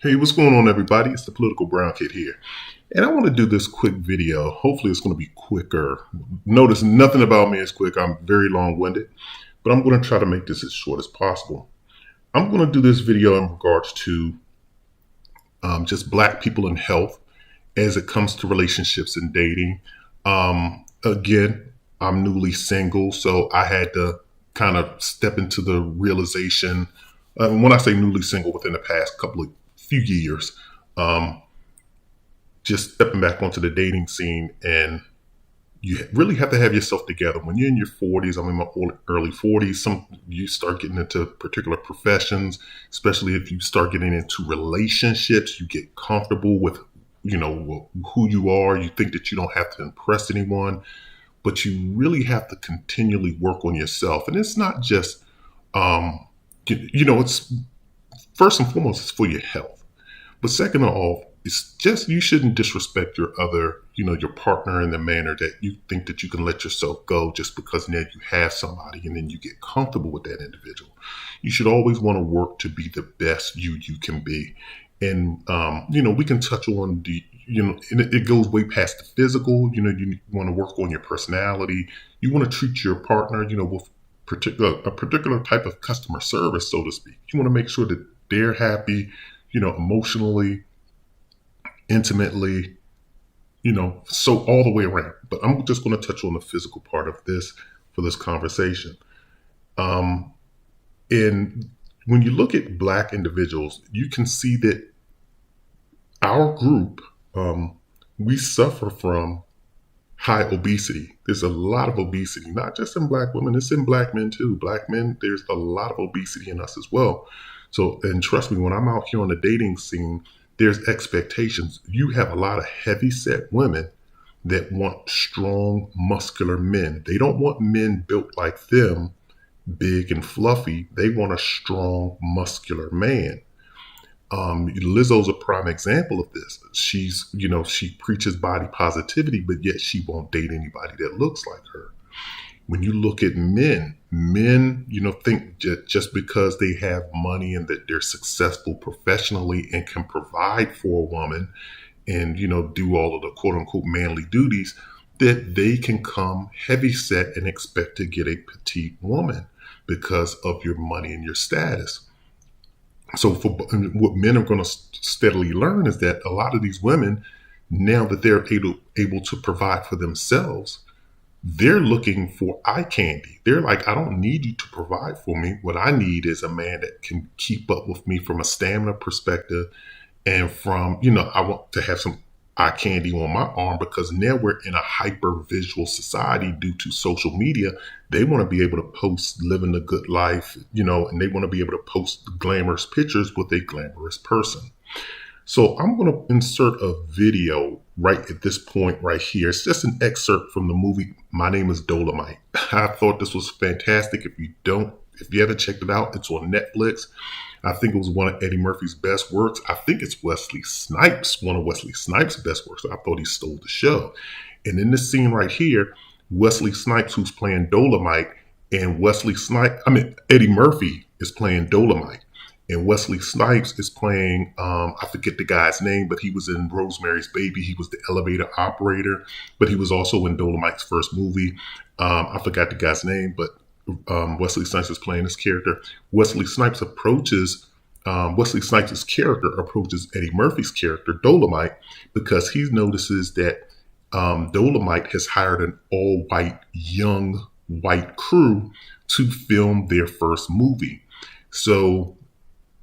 Hey, what's going on, everybody? It's the Political Brown Kid here. And I want to do this quick video. Hopefully, it's going to be quicker. Notice nothing about me is quick. I'm very long winded, but I'm going to try to make this as short as possible. I'm going to do this video in regards to just Black people in health as it comes to relationships and dating. Again, I'm newly single, so I had to kind of step into the realization. When I say newly single, within the past few years, just stepping back onto the dating scene, and you really have to have yourself together. When you're in your 40s, I'm in my early 40s, you start getting into particular professions, especially if you start getting into relationships, you get comfortable with, who you are. You think that you don't have to impress anyone, but you really have to continually work on yourself. And it's not just, it's first and foremost, it's for your health. But second of all, it's just you shouldn't disrespect your your partner in the manner that you think that you can let yourself go just because now you have somebody and then you get comfortable with that individual. You should always want to work to be the best you can be. And, we can touch on and it goes way past the physical. You want to work on your personality. You want to treat your partner, with a particular type of customer service, so to speak. You want to make sure that they're happy, emotionally, intimately, so all the way around. But I'm just going to touch on the physical part of this for this conversation. And when you look at Black individuals, you can see that our group, we suffer from high obesity. There's a lot of obesity, not just in Black women, it's in Black men too. Black men, there's a lot of obesity in us as well. So, and trust me, when I'm out here on the dating scene, there's expectations. You have a lot of heavy set women that want strong, muscular men. They don't want men built like them, big and fluffy. They want a strong, muscular man. Lizzo's a prime example of this. She's, she preaches body positivity, but yet she won't date anybody that looks like her. When you look at men, think just because they have money and that they're successful professionally and can provide for a woman and, do all of the quote unquote manly duties, that they can come heavy set and expect to get a petite woman because of your money and your status. So what men are going to steadily learn is that a lot of these women, now that they're able to provide for themselves, they're looking for eye candy. They're like, I don't need you to provide for me. What I need is a man that can keep up with me from a stamina perspective and from, I want to have some eye candy on my arm because now we're in a hyper visual society due to social media. They want to be able to post living a good life, and they want to be able to post glamorous pictures with a glamorous person. So I'm going to insert a video right at this point right here. It's just an excerpt from the movie My Name is Dolemite. I thought this was fantastic. If you haven't checked it out, it's on Netflix. I think it was one of Eddie Murphy's best works. I think it's one of Wesley Snipes' best works. I thought he stole the show. And in this scene right here, Wesley Snipes, who's playing Dolemite, and Eddie Murphy is playing Dolemite. And Wesley Snipes is playing, I forget the guy's name, but he was in Rosemary's Baby. He was the elevator operator, but he was also in Dolemite's first movie. I forgot the guy's name, but Wesley Snipes is playing this character. Wesley Snipes' character approaches Eddie Murphy's character, Dolemite, because he notices that Dolemite has hired an all-white, young white crew to film their first movie. So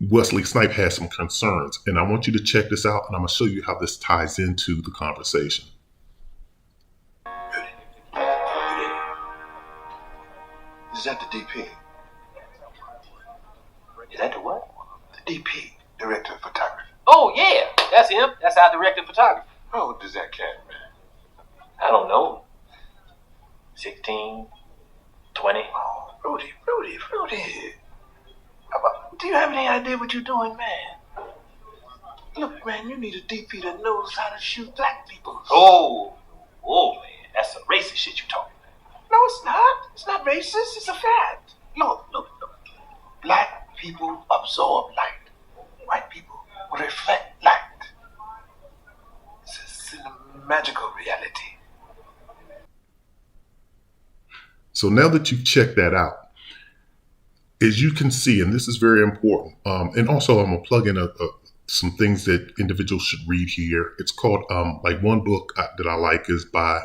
Wesley Snipes has some concerns, and I want you to check this out, and I'm going to show you how this ties into the conversation. Is that the DP? Is that the what? The DP, Director of Photography. Oh, yeah, that's him. That's our director of photography. How old is that cat, man? I don't know. 16, 20. Oh, Rudy. Do you have any idea what you're doing, man? Look, man, you need a DP that knows how to shoot Black people. Oh, man, that's some racist shit you talking about. No, it's not. It's not racist. It's a fact. Look. Black people absorb light. White people would reflect light. It's a cinemagical reality. So now that you've checked that out, as you can see, and this is very important, and also I'm gonna plug in some things that individuals should read here. It's called like one book that I like is by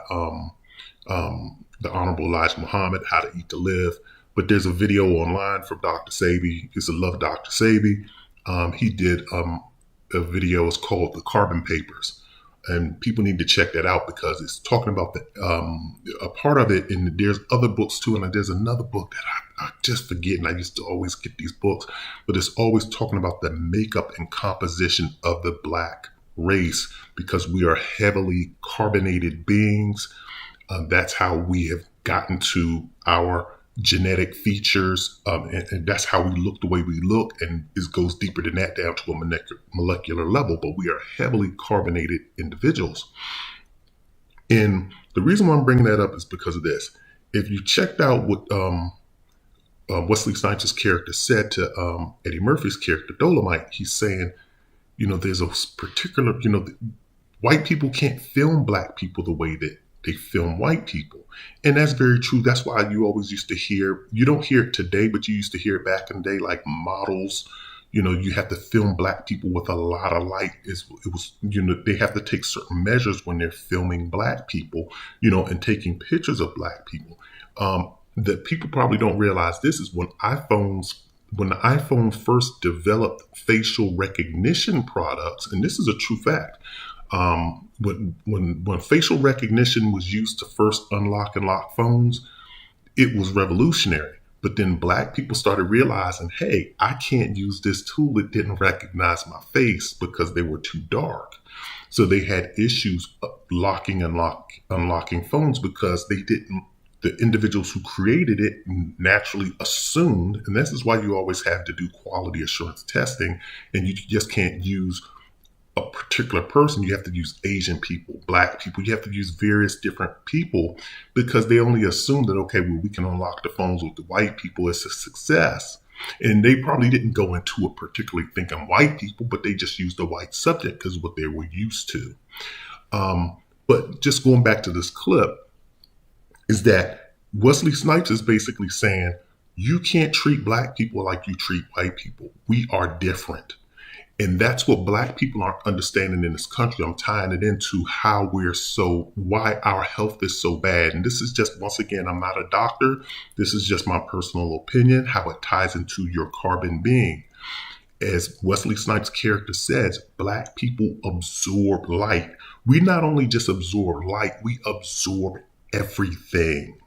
the Honorable Elijah Muhammad, How to Eat to Live. But there's a video online from Dr. Sebi. It's a love Dr. Sebi. He did a video. It's called The Carbon Papers. And people need to check that out because it's talking about a part of it. And there's other books too. And there's another book that I just forget. And I used to always get these books. But it's always talking about the makeup and composition of the Black race because we are heavily carbonated beings. That's how we have gotten to our genetic features, and that's how we look the way we look, and it goes deeper than that down to a molecular level, but we are heavily carbonated individuals. And the reason why I'm bringing that up is because of this. If you checked out what Wesley Snipes' character said to Eddie Murphy's character, Dolemite, he's saying, there's a particular, white people can't film Black people the way that they film white people. And that's very true. That's why you always used to hear, you don't hear it today, but you used to hear it back in the day, like models, you have to film Black people with a lot of light. It was, they have to take certain measures when they're filming Black people, and taking pictures of Black people. That people probably don't realize this is when the iPhone first developed facial recognition products, and this is a true fact. When facial recognition was used to first unlock and lock phones, it was revolutionary. But then Black people started realizing, hey, I can't use this tool. It didn't recognize my face because they were too dark. So they had issues locking and unlocking phones because the individuals who created it naturally assumed, and this is why you always have to do quality assurance testing, and you just can't use a particular person. You have to use Asian people, Black people. You have to use various different people because they only assume that, okay, well, we can unlock the phones with the white people. It's a success. And they probably didn't go into it particularly thinking white people, but they just used a white subject because what they were used to. But just going back to this clip is that Wesley Snipes is basically saying, you can't treat Black people like you treat white people. We are different. And that's what Black people aren't understanding in this country. I'm tying it into why our health is so bad. And this is just, once again, I'm not a doctor. This is just my personal opinion, how it ties into your carbon being. As Wesley Snipes' character says, Black people absorb light. We not only just absorb light, we absorb everything.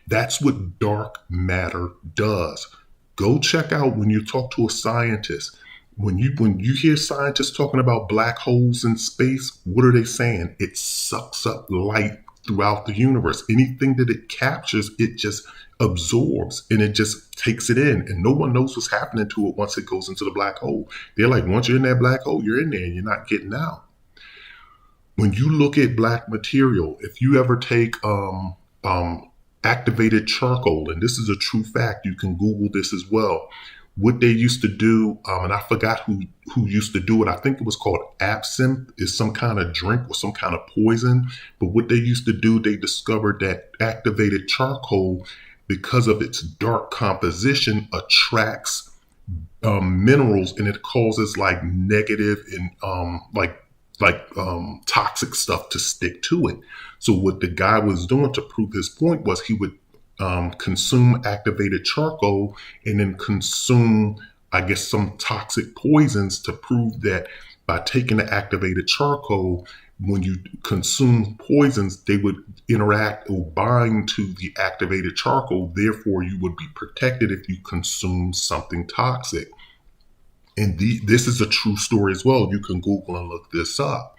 That's what dark matter does. Go check out when you talk to a scientist. When you hear scientists talking about black holes in space, what are they saying? It sucks up light throughout the universe. Anything that it captures, it just absorbs and it just takes it in. And no one knows what's happening to it once it goes into the black hole. They're like, once you're in that black hole, you're in there and you're not getting out. When you look at black material, if you ever take activated charcoal, and this is a true fact, you can Google this as well. What they used to do, and I forgot who used to do it. I think it was called absinthe. It's some kind of drink or some kind of poison. But what they used to do, they discovered that activated charcoal, because of its dark composition, attracts minerals, and it causes like negative and toxic stuff to stick to it. So what the guy was doing to prove his point was he would consume activated charcoal and then consume, I guess, some toxic poisons to prove that by taking the activated charcoal, when you consume poisons, they would interact or bind to the activated charcoal. Therefore, you would be protected if you consume something toxic. And this is a true story as well. You can Google and look this up.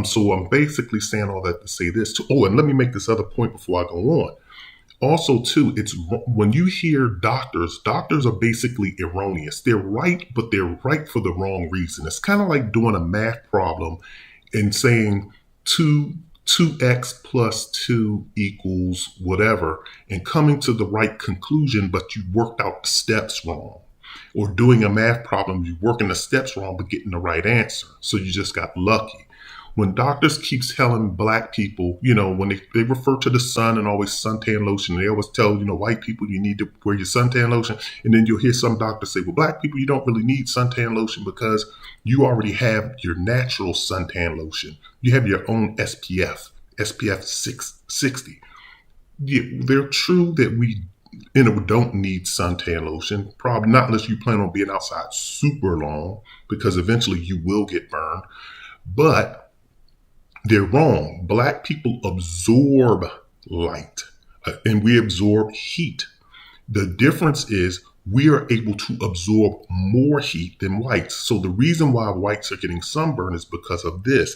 So I'm basically saying all that to say this too. Oh, and let me make this other point before I go on. Also, too, it's when you hear doctors are basically erroneous. They're right, but they're right for the wrong reason. It's kind of like doing a math problem and saying 2x plus 2 equals whatever and coming to the right conclusion, but you worked out the steps wrong. Or doing a math problem, you're working the steps wrong but getting the right answer. So you just got lucky. When doctors keep telling black people, when they refer to the sun and always suntan lotion, they always tell, white people you need to wear your suntan lotion. And then you'll hear some doctors say, well, black people, you don't really need suntan lotion because you already have your natural suntan lotion. You have your own SPF 660. Yeah, they're true that we don't need suntan lotion, probably not unless you plan on being outside super long, because eventually you will get burned. But they're wrong. Black people absorb light and we absorb heat. The difference is we are able to absorb more heat than whites. So the reason why whites are getting sunburn is because of this.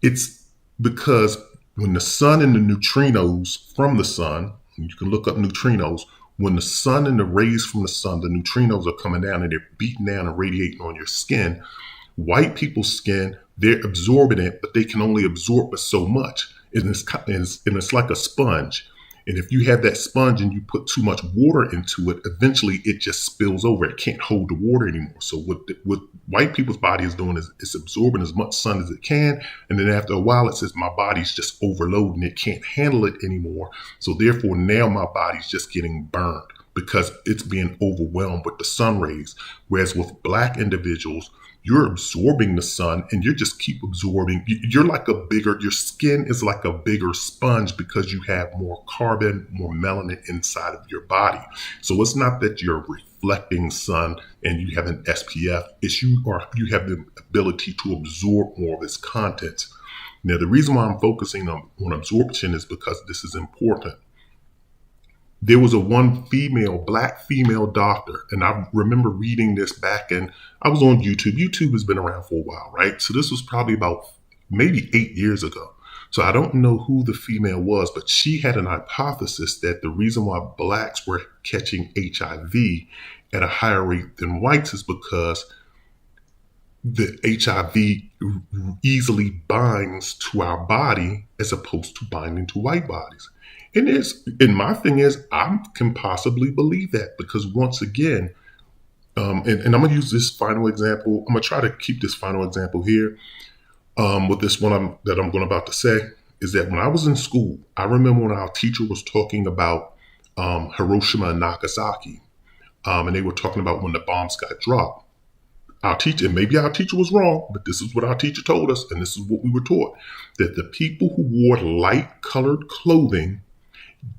It's because when the sun and the neutrinos from the sun, you can look up neutrinos, when the sun and the rays from the sun, the neutrinos are coming down and they're beating down and radiating on your skin. White people's skin, they're absorbing it, but they can only absorb but so much. And it's like a sponge. And if you have that sponge and you put too much water into it, eventually it just spills over. It can't hold the water anymore. So what white people's body is doing is it's absorbing as much sun as it can. And then after a while, it says my body's just overloading. It can't handle it anymore. So therefore, now my body's just getting burned because it's being overwhelmed with the sun rays. Whereas with black individuals, you're absorbing the sun and you just keep absorbing. You're like your skin is like a bigger sponge because you have more carbon, more melanin inside of your body. So it's not that you're reflecting sun and you have an SPF. It's you have the ability to absorb more of its contents. Now, the reason why I'm focusing on absorption is because this is important. There was one black female doctor, and I remember reading this back I was on YouTube. YouTube has been around for a while, right? So this was probably about maybe 8 years ago. So I don't know who the female was, but she had an hypothesis that the reason why blacks were catching HIV at a higher rate than whites is because the HIV easily binds to our body as opposed to binding to white bodies. And my thing is, I can possibly believe that because once again, and I'm going to use this final example. I'm going to try to keep this final example here with this one that I'm about to say, is that when I was in school, I remember when our teacher was talking about Hiroshima and Nagasaki, and they were talking about when the bombs got dropped. Maybe our teacher was wrong, but this is what our teacher told us, and this is what we were taught, that the people who wore light-colored clothing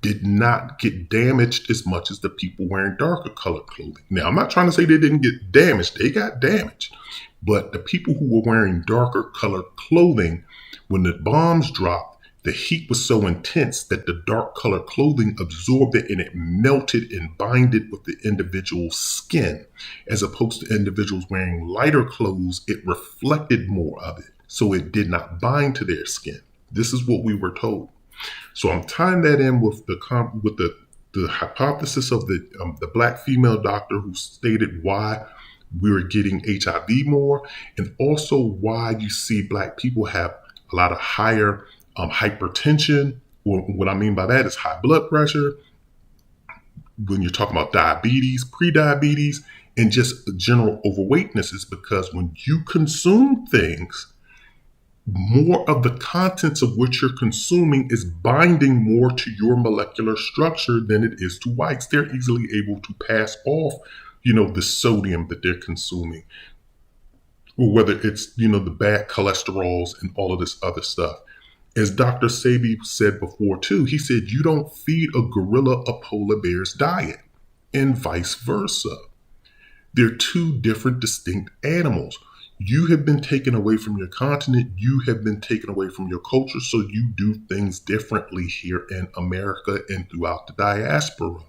did not get damaged as much as the people wearing darker colored clothing. Now, I'm not trying to say they didn't get damaged. They got damaged. But the people who were wearing darker colored clothing, when the bombs dropped, the heat was so intense that the dark colored clothing absorbed it and it melted and binded with the individual's skin. As opposed to individuals wearing lighter clothes, it reflected more of it. So it did not bind to their skin. This is what we were told. So I'm tying that in with the hypothesis of the black female doctor who stated why we were getting HIV more, and also why you see black people have a lot of higher hypertension. Or what I mean by that is high blood pressure. When you're talking about diabetes, pre-diabetes, and just general overweightness, is because when you consume things, more of the contents of what you're consuming is binding more to your molecular structure than it is to whites. They're easily able to pass off, the sodium that they're consuming, or whether it's, the bad cholesterols and all of this other stuff. As Dr. Sebi said before too, he said, you don't feed a gorilla a polar bear's diet, and vice versa. They're two different distinct animals. You have been taken away from your continent. You have been taken away from your culture. So you do things differently here in America and throughout the diaspora.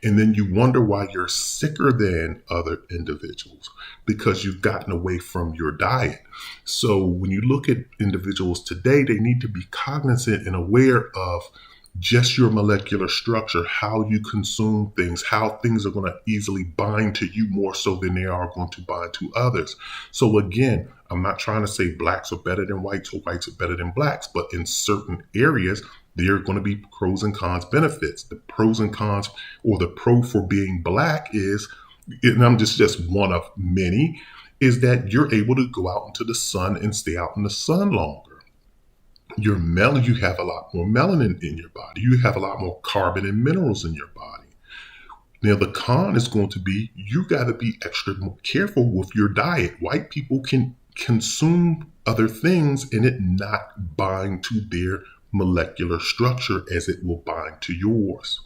And then you wonder why you're sicker than other individuals because you've gotten away from your diet. So when you look at individuals today, they need to be cognizant and aware of just your molecular structure, how you consume things, how things are going to easily bind to you more so than they are going to bind to others. So again, I'm not trying to say blacks are better than whites or whites are better than blacks, but in certain areas, there are going to be pros and cons benefits. The pros and cons, or the pro for being black is and I'm just one of many, is that you're able to go out into the sun and stay out in the sun longer. You have a lot more melanin in your body. You have a lot more carbon and minerals in your body. Now, the con is going to be you got to be extra careful with your diet. White people can consume other things and it not bind to their molecular structure as it will bind to yours.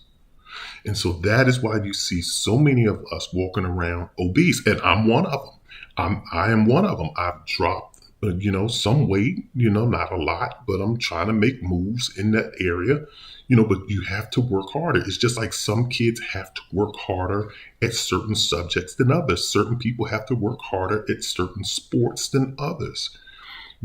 And so that is why you see so many of us walking around obese, and I'm one of them. I am one of them. I've dropped, some weight, not a lot, but I'm trying to make moves in that area, but you have to work harder. It's just like some kids have to work harder at certain subjects than others. Certain people have to work harder at certain sports than others.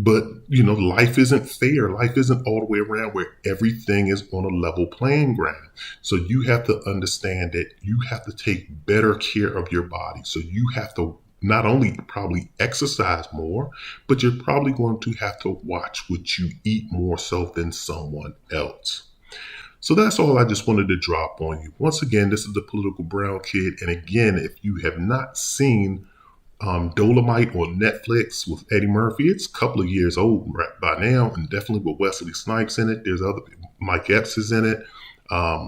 But, life isn't fair. Life isn't all the way around where everything is on a level playing ground. So you have to understand that you have to take better care of your body. So you have to not only probably exercise more, but you're probably going to have to watch what you eat more so than someone else. So that's all I just wanted to drop on you. Once again, this is the Political Brown Kid. And again, if you have not seen Dolemite on Netflix with Eddie Murphy, it's a couple of years old right by now, and definitely with Wesley Snipes in it. There's other Mike Epps is in it. A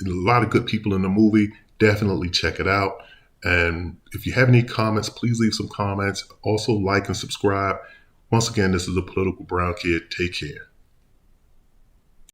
lot of good people in the movie. Definitely check it out. And if you have any comments, please leave some comments. Also like and subscribe. Once again, this is the Political Brown Kid. Take care.